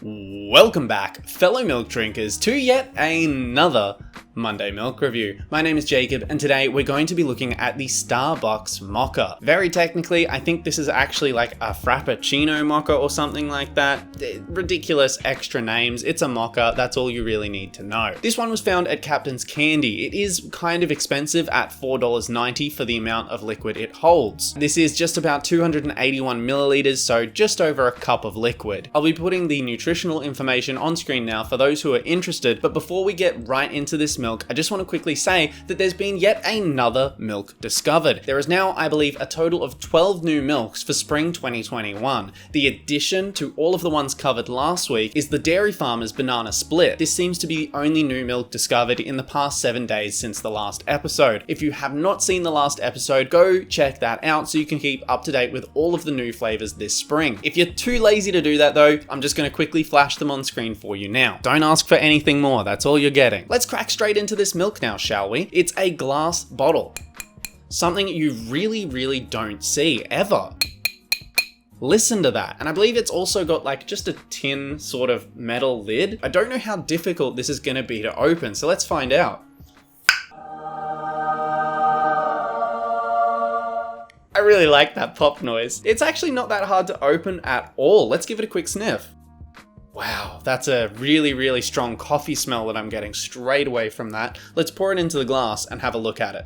Welcome back, fellow milk drinkers, to yet another Monday Milk Review. My name is Jacob, and today we're going to be looking at the Starbucks Mocha. Very technically, I think this is actually like a Frappucino Mocha or something like that. Ridiculous extra names. It's a Mocha, that's all you really need to know. This one was found at Captain's Candy. It is kind of expensive at $4.90 for the amount of liquid it holds. This is just about 281 milliliters, so just over a cup of liquid. I'll be putting the nutritional information on screen now for those who are interested, but before we get right into this milk, I just want to quickly say that there's been yet another milk discovered. There is now, I believe, a total of 12 new milks for spring 2021. The addition to all of the ones covered last week is the Dairy Farmer's Banana Split. This seems to be the only new milk discovered in the past 7 days since the last episode. If you have not seen the last episode, go check that out so you can keep up to date with all of the new flavors this spring. If you're too lazy to do that though, I'm just going to quickly flash them on screen for you now. Don't ask for anything more, that's all you're getting. Let's crack straight into this milk now, shall we? It's a glass bottle. Something you really don't see, ever. Listen to that. And I believe it's also got like just a tin sort of metal lid. I don't know how difficult this is going to be to open, so let's find out. I really like that pop noise. It's actually not that hard to open at all. Let's give it a quick sniff. Wow, that's a really strong coffee smell that I'm getting straight away from that. Let's pour it into the glass and have a look at it.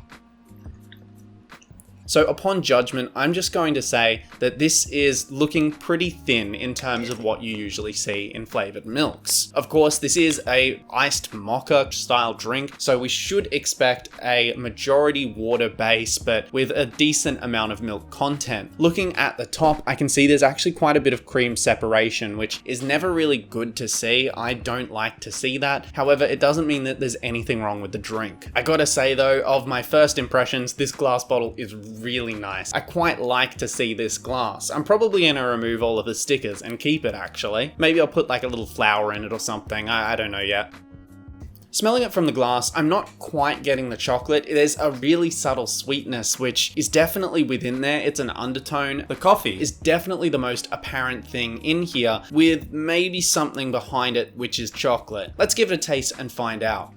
So upon judgment, I'm just going to say that this is looking pretty thin in terms of what you usually see in flavored milks. Of course, this is a iced mocha style drink, so we should expect a majority water base, but with a decent amount of milk content. Looking at the top, I can see there's actually quite a bit of cream separation, which is never really good to see. I don't like to see that. However, it doesn't mean that there's anything wrong with the drink. I gotta say though, of my first impressions, this glass bottle is really nice. I quite like to see this glass. I'm probably gonna remove all of the stickers and keep it actually. Maybe I'll put like a little flower in it or something. I don't know yet. Smelling it from the glass, I'm not quite getting the chocolate. There's a really subtle sweetness, which is definitely within there. It's an undertone. The coffee is definitely the most apparent thing in here, with maybe something behind it, which is chocolate. Let's give it a taste and find out.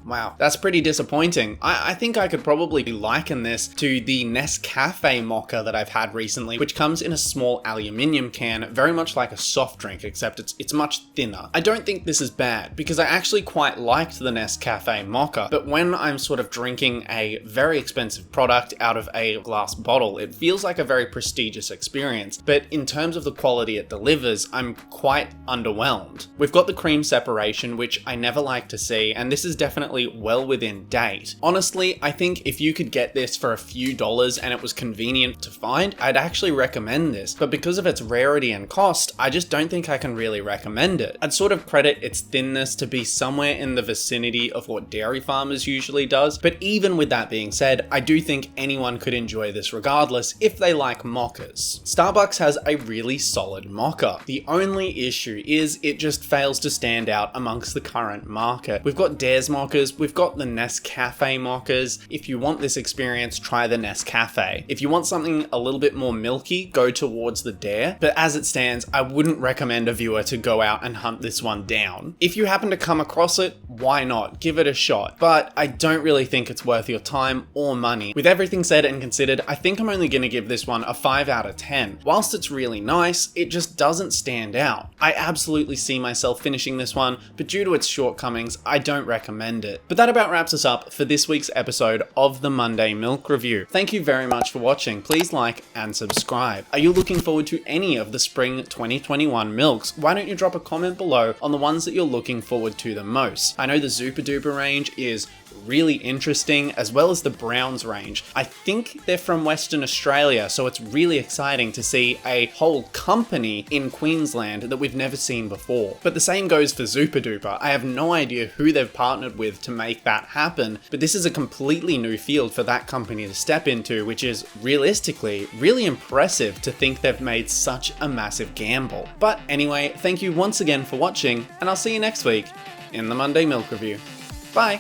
Wow, that's pretty disappointing. I think I could probably liken this to the Nescafe Mocha that I've had recently, which comes in a small aluminium can, very much like a soft drink, except it's much thinner. I don't think this is bad, because I actually quite liked the Nescafe Mocha, but when I'm sort of drinking a very expensive product out of a glass bottle, it feels like a very prestigious experience. But in terms of the quality it delivers, I'm quite underwhelmed. We've got the cream separation, which I never like to see, and this is definitely well within date. Honestly, I think if you could get this for a few dollars and it was convenient to find, I'd actually recommend this, but because of its rarity and cost, I just don't think I can really recommend it. I'd sort of credit its thinness to be somewhere in the vicinity of what Dairy Farmers usually does, but even with that being said, I do think anyone could enjoy this regardless if they like mochas. Starbucks has a really solid mocha. The only issue is it just fails to stand out amongst the current market. We've got Dare's mochas, we've got the Nescafe mochas. If you want this experience, try the Nescafe. If you want something a little bit more milky, go towards the Dare. But as it stands, I wouldn't recommend a viewer to go out and hunt this one down. If you happen to come across it, why not? Give it a shot. But I don't really think it's worth your time or money. With everything said and considered, I think I'm only going to give this one a 5 out of 10. Whilst it's really nice, it just doesn't stand out. I absolutely see myself finishing this one, but due to its shortcomings, I don't recommend it. But that about wraps us up for this week's episode of the Monday Milk Review. Thank you very much for watching. Please like and subscribe. Are you looking forward to any of the spring 2021 milks? Why don't you drop a comment below on the ones that you're looking forward to the most? I know the Zupa Duper range is really interesting, as well as the Browns range. I think they're from Western Australia, so it's really exciting to see a whole company in Queensland that we've never seen before. But the same goes for Zupa Duper. I have no idea who they've partnered with to make that happen, but this is a completely new field for that company to step into, which is realistically really impressive to think they've made such a massive gamble. But anyway, thank you once again for watching, and I'll see you next week in the Monday Milk Review. Bye!